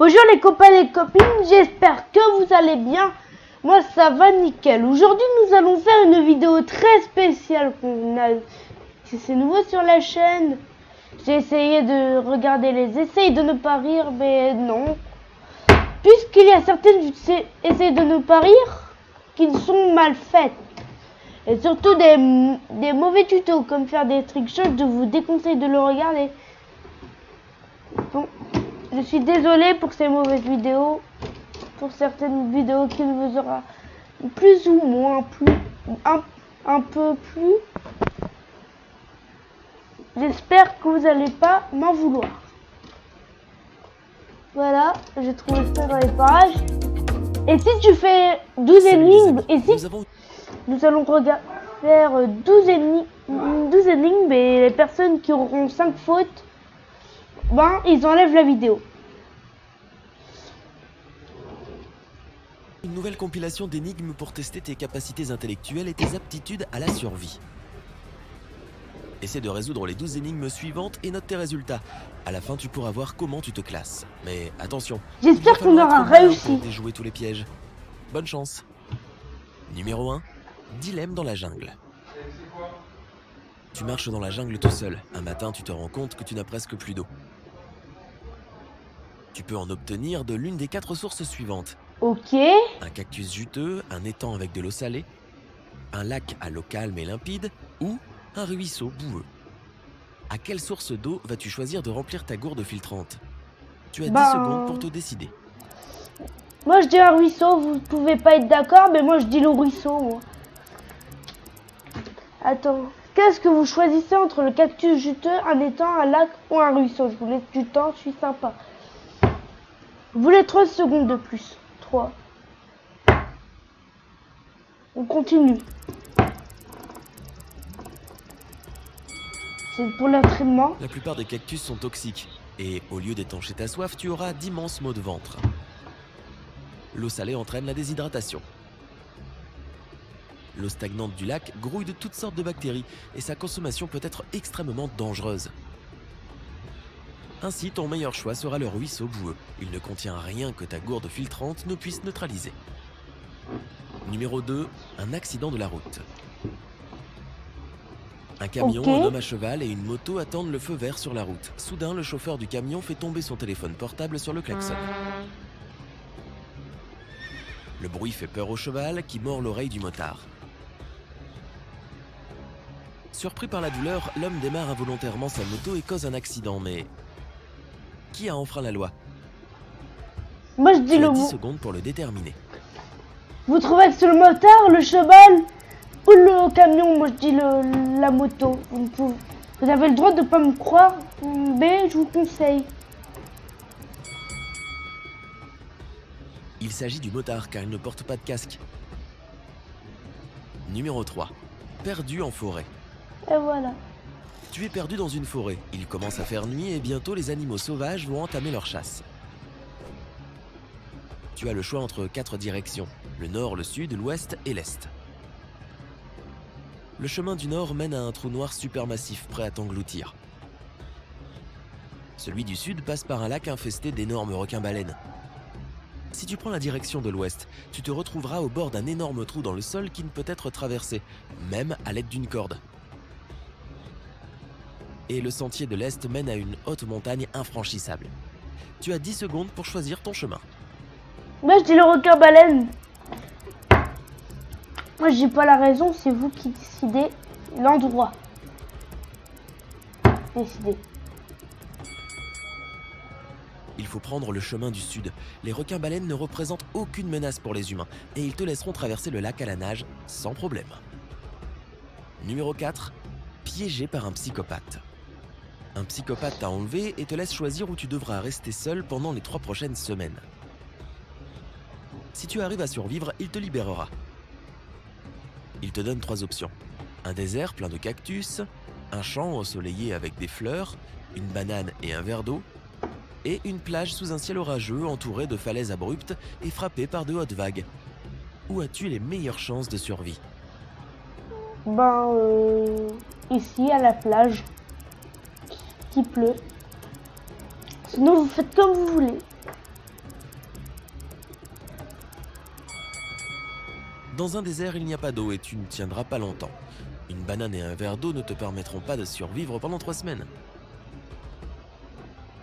Bonjour les copains et les copines, j'espère que vous allez bien. Moi ça va nickel. Aujourd'hui nous allons faire une vidéo très spéciale c'est nouveau sur la chaîne. J'ai essayé de regarder les essais de ne pas rire, mais non. Puisqu'il y a certaines essais de ne pas rire qui sont mal faites. Et surtout des mauvais tutos comme faire des trick shots, je vous déconseille de le regarder. Bon, je suis désolé pour ces mauvaises vidéos, pour certaines vidéos qui vous aura plus ou moins un peu plus. J'espère que vous n'allez pas m'en vouloir. Voilà, j'ai trouvé ça dans les parages. Et si tu fais 12 énigmes, et si nous allons faire 12 énigmes, et les personnes qui auront 5 fautes, ben ils enlèvent la vidéo. Une nouvelle compilation d'énigmes pour tester tes capacités intellectuelles et tes aptitudes à la survie. Essaie de résoudre les 12 énigmes suivantes et note tes résultats. À la fin, tu pourras voir comment tu te classes. Mais attention, j'espère qu'on aura réussi. Pour déjouer tous les pièges. Bonne chance. Numéro 1. Dilemme dans la jungle. Tu marches dans la jungle tout seul. Un matin, tu te rends compte que tu n'as presque plus d'eau. Tu peux en obtenir de l'une des 4 sources suivantes. Ok. Un cactus juteux, un étang avec de l'eau salée, un lac à l'eau calme et limpide, ou un ruisseau boueux. À quelle source d'eau vas-tu choisir de remplir ta gourde filtrante? Tu as 10 secondes pour te décider. Moi je dis un ruisseau, vous pouvez pas être d'accord, mais moi je dis le ruisseau. Moi. Attends, qu'est-ce que vous choisissez entre le cactus juteux, un étang, un lac ou un ruisseau? Je vous laisse du temps, je suis sympa. Vous voulez 3 secondes de plus. 3. On continue. C'est pour l'entraînement. La plupart des cactus sont toxiques. Et au lieu d'étancher ta soif, tu auras d'immenses maux de ventre. L'eau salée entraîne la déshydratation. L'eau stagnante du lac grouille de toutes sortes de bactéries et sa consommation peut être extrêmement dangereuse. Ainsi, ton meilleur choix sera le ruisseau boueux. Il ne contient rien que ta gourde filtrante ne puisse neutraliser. Numéro 2. Un accident de la route. Un camion, un homme à cheval et une moto attendent le feu vert sur la route. Soudain, le chauffeur du camion fait tomber son téléphone portable sur le klaxon. Le bruit fait peur au cheval qui mord l'oreille du motard. Surpris par la douleur, l'homme démarre involontairement sa moto et cause un accident, mais... Qui a enfreint la loi? Moi je dis le mot. 10 secondes pour le déterminer. Vous trouvez que c'est le motard, le cheval ou le camion? Moi je dis la moto. Vous avez le droit de pas me croire, mais je vous conseille. Il s'agit du motard car il ne porte pas de casque. Numéro 3. Perdu en forêt. Et voilà. Tu es perdu dans une forêt. Il commence à faire nuit et bientôt les animaux sauvages vont entamer leur chasse. Tu as le choix entre 4 directions. Le nord, le sud, l'ouest et l'est. Le chemin du nord mène à un trou noir supermassif prêt à t'engloutir. Celui du sud passe par un lac infesté d'énormes requins-baleines. Si tu prends la direction de l'ouest, tu te retrouveras au bord d'un énorme trou dans le sol qui ne peut être traversé, même à l'aide d'une corde. Et le sentier de l'est mène à une haute montagne infranchissable. Tu as 10 secondes pour choisir ton chemin. Moi je dis le requin-baleine. Moi je dis pas la raison, c'est vous qui décidez l'endroit. Décidez. Il faut prendre le chemin du sud. Les requins-baleines ne représentent aucune menace pour les humains et ils te laisseront traverser le lac à la nage sans problème. Numéro 4. Piégé par un psychopathe. Un psychopathe t'a enlevé et te laisse choisir où tu devras rester seul pendant les 3 prochaines semaines. Si tu arrives à survivre, il te libérera. Il te donne 3 options. Un désert plein de cactus, un champ ensoleillé avec des fleurs, une banane et un verre d'eau, et une plage sous un ciel orageux entourée de falaises abruptes et frappée par de hautes vagues. Où as-tu les meilleures chances de survie? Ici à la plage, qui pleut. Sinon vous faites comme vous voulez. Dans un désert, il n'y a pas d'eau et tu ne tiendras pas longtemps. Une banane et un verre d'eau ne te permettront pas de survivre pendant 3 semaines.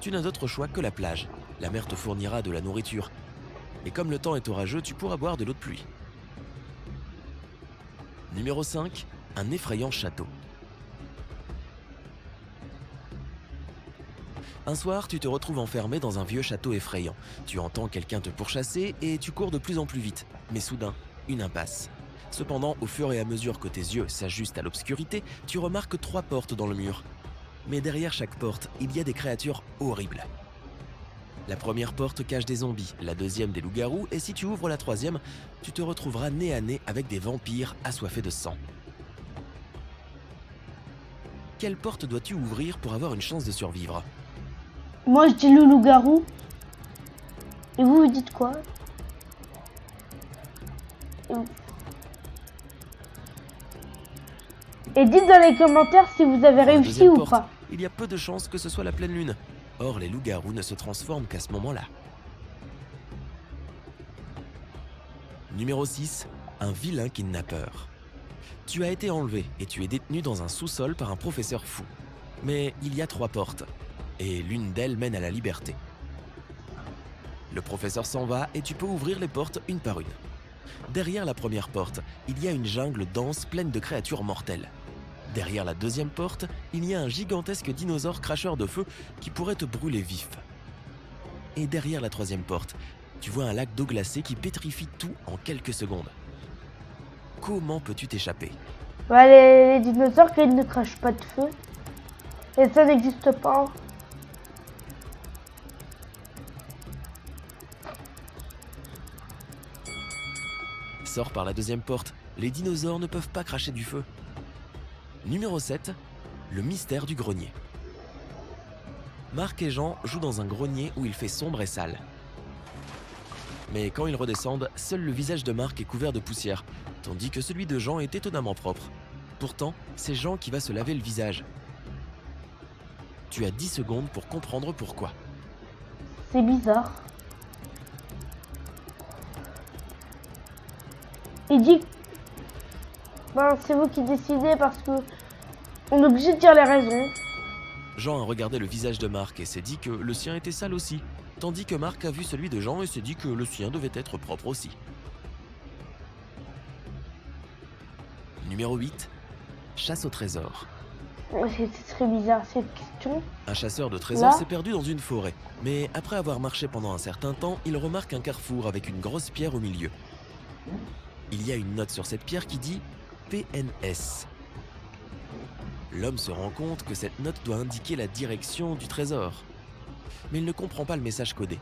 Tu n'as d'autre choix que la plage. La mer te fournira de la nourriture. Et comme le temps est orageux, tu pourras boire de l'eau de pluie. Numéro 5. Un effrayant château. Un soir, tu te retrouves enfermé dans un vieux château effrayant. Tu entends quelqu'un te pourchasser et tu cours de plus en plus vite. Mais soudain, une impasse. Cependant, au fur et à mesure que tes yeux s'ajustent à l'obscurité, tu remarques 3 portes dans le mur. Mais derrière chaque porte, il y a des créatures horribles. La première porte cache des zombies, la deuxième des loups-garous, et si tu ouvres la troisième, tu te retrouveras nez à nez avec des vampires assoiffés de sang. Quelle porte dois-tu ouvrir pour avoir une chance de survivre ? Moi, je dis le loup-garou. Et vous, vous dites quoi? Et dites dans les commentaires si vous avez réussi ou pas. Il y a peu de chances que ce soit la pleine lune. Or, les loups-garous ne se transforment qu'à ce moment-là. Numéro 6. Un vilain kidnappeur. Tu as été enlevé et tu es détenu dans un sous-sol par un professeur fou. Mais il y a 3 portes, et l'une d'elles mène à la liberté. Le professeur s'en va et tu peux ouvrir les portes une par une. Derrière la première porte, il y a une jungle dense pleine de créatures mortelles. Derrière la deuxième porte, il y a un gigantesque dinosaure cracheur de feu qui pourrait te brûler vif. Et derrière la troisième porte, tu vois un lac d'eau glacée qui pétrifie tout en quelques secondes. Comment peux-tu t'échapper ? Ouais, les dinosaures qui ne crachent pas de feu. Et ça n'existe pas. Sors par la deuxième porte, les dinosaures ne peuvent pas cracher du feu. Numéro 7, le mystère du grenier. Marc et Jean jouent dans un grenier où il fait sombre et sale. Mais quand ils redescendent, seul le visage de Marc est couvert de poussière, tandis que celui de Jean est étonnamment propre. Pourtant, c'est Jean qui va se laver le visage. Tu as 10 secondes pour comprendre pourquoi. C'est bizarre. Il dit... Ben, c'est vous qui décidez parce que... On est obligé de dire les raisons. Jean a regardé le visage de Marc et s'est dit que le sien était sale aussi, tandis que Marc a vu celui de Jean et s'est dit que le sien devait être propre aussi. Numéro 8. Chasse au trésor. C'est très bizarre cette question. Un chasseur de trésors s'est perdu dans une forêt, mais après avoir marché pendant un certain temps, il remarque un carrefour avec une grosse pierre au milieu. Il y a une note sur cette pierre qui dit PNS. L'homme se rend compte que cette note doit indiquer la direction du trésor, mais il ne comprend pas le message codé.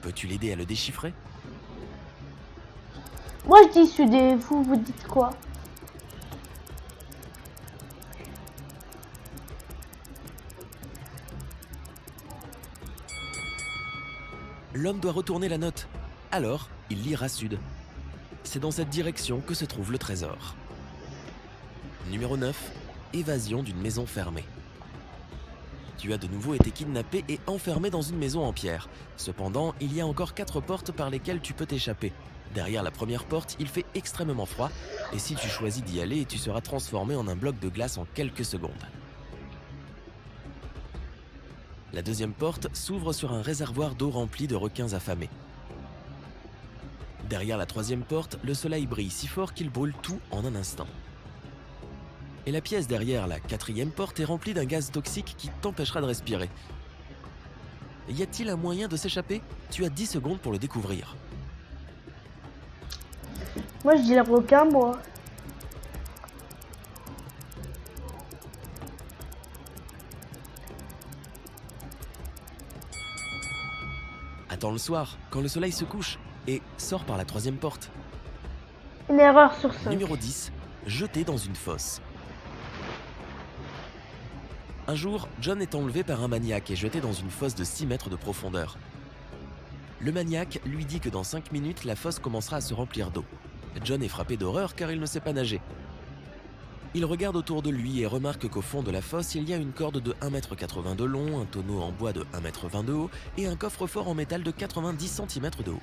Peux-tu l'aider à le déchiffrer ? Moi je dis sudé, vous dites quoi? L'homme doit retourner la note. Alors, il lira sud. C'est dans cette direction que se trouve le trésor. Numéro 9. Évasion d'une maison fermée. Tu as de nouveau été kidnappé et enfermé dans une maison en pierre. Cependant, il y a encore 4 portes par lesquelles tu peux t'échapper. Derrière la première porte, il fait extrêmement froid, et si tu choisis d'y aller, tu seras transformé en un bloc de glace en quelques secondes. La deuxième porte s'ouvre sur un réservoir d'eau rempli de requins affamés. Derrière la troisième porte, le soleil brille si fort qu'il brûle tout en un instant. Et la pièce derrière la quatrième porte est remplie d'un gaz toxique qui t'empêchera de respirer. Y a-t-il un moyen de s'échapper ? Tu as 10 secondes pour le découvrir. Moi je dis les requins, moi. Attends le soir, quand le soleil se couche, et sors par la troisième porte. Une erreur sur 5. Numéro 10, jeté dans une fosse. Un jour, John est enlevé par un maniaque et jeté dans une fosse de 6 mètres de profondeur. Le maniaque lui dit que dans 5 minutes, la fosse commencera à se remplir d'eau. John est frappé d'horreur car il ne sait pas nager. Il regarde autour de lui et remarque qu'au fond de la fosse, il y a une corde de 1,80 m de long, un tonneau en bois de 1,20 m de haut et un coffre-fort en métal de 90 cm de haut.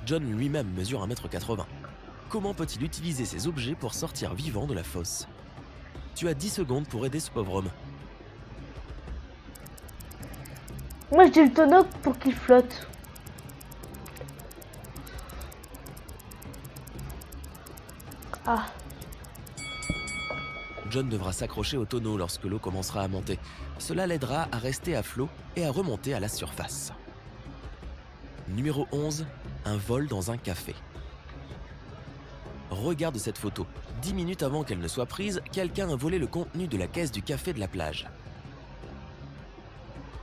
John lui-même mesure 1,80 m. Comment peut-il utiliser ces objets pour sortir vivant de la fosse? Tu as 10 secondes pour aider ce pauvre homme. Moi, j'ai le tonneau pour qu'il flotte. Ah. John devra s'accrocher au tonneau lorsque l'eau commencera à monter. Cela l'aidera à rester à flot et à remonter à la surface. Numéro 11. Un vol dans un café. Regarde cette photo. 10 minutes avant qu'elle ne soit prise, quelqu'un a volé le contenu de la caisse du café de la plage.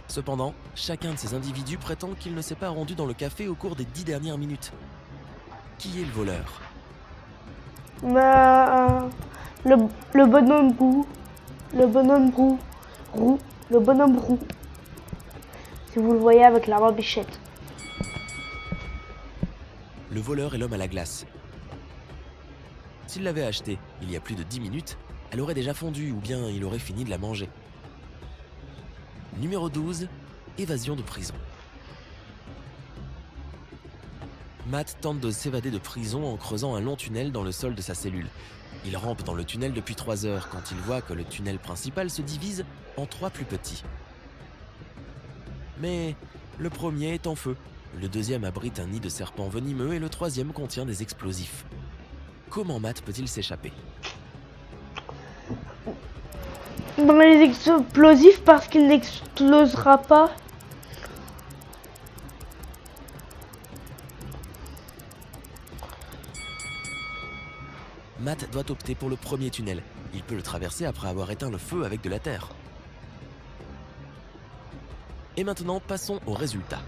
Cependant, chacun de ces individus prétend qu'il ne s'est pas rendu dans le café au cours des 10 dernières minutes. Qui est le voleur? Le bonhomme roux. Le bonhomme roux. Le bonhomme roux. Si vous le voyez avec la barbichette. Le voleur est l'homme à la glace. S'il l'avait achetée il y a plus de 10 minutes, elle aurait déjà fondu ou bien il aurait fini de la manger. Numéro 12. Évasion de prison. Matt tente de s'évader de prison en creusant un long tunnel dans le sol de sa cellule. Il rampe dans le tunnel depuis 3 heures quand il voit que le tunnel principal se divise en 3 plus petits. Mais le premier est en feu, le deuxième abrite un nid de serpents venimeux et le troisième contient des explosifs. Comment Matt peut-il s'échapper? Dans les explosifs parce qu'il n'explosera pas. Matt doit opter pour le premier tunnel. Il peut le traverser après avoir éteint le feu avec de la terre. Et maintenant, passons aux résultats.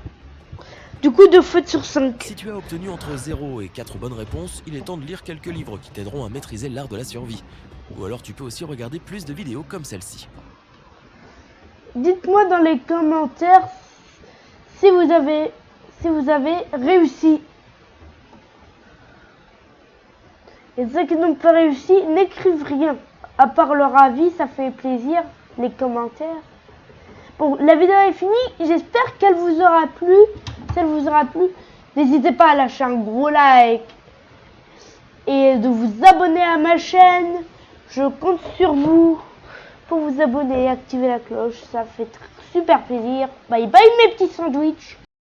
Du coup, 2 fautes sur 5. Si tu as obtenu entre 0 et 4 bonnes réponses, il est temps de lire quelques livres qui t'aideront à maîtriser l'art de la survie. Ou alors tu peux aussi regarder plus de vidéos comme celle-ci. Dites-moi dans les commentaires si vous avez réussi. Et ceux qui n'ont pas réussi n'écrivent rien. À part leur avis, ça fait plaisir, les commentaires. Bon, la vidéo est finie. J'espère qu'elle vous aura plu. Si elle vous aura plu, n'hésitez pas à lâcher un gros like et de vous abonner à ma chaîne. Je compte sur vous pour vous abonner et activer la cloche. Ça fait super plaisir. Bye bye mes petits sandwichs.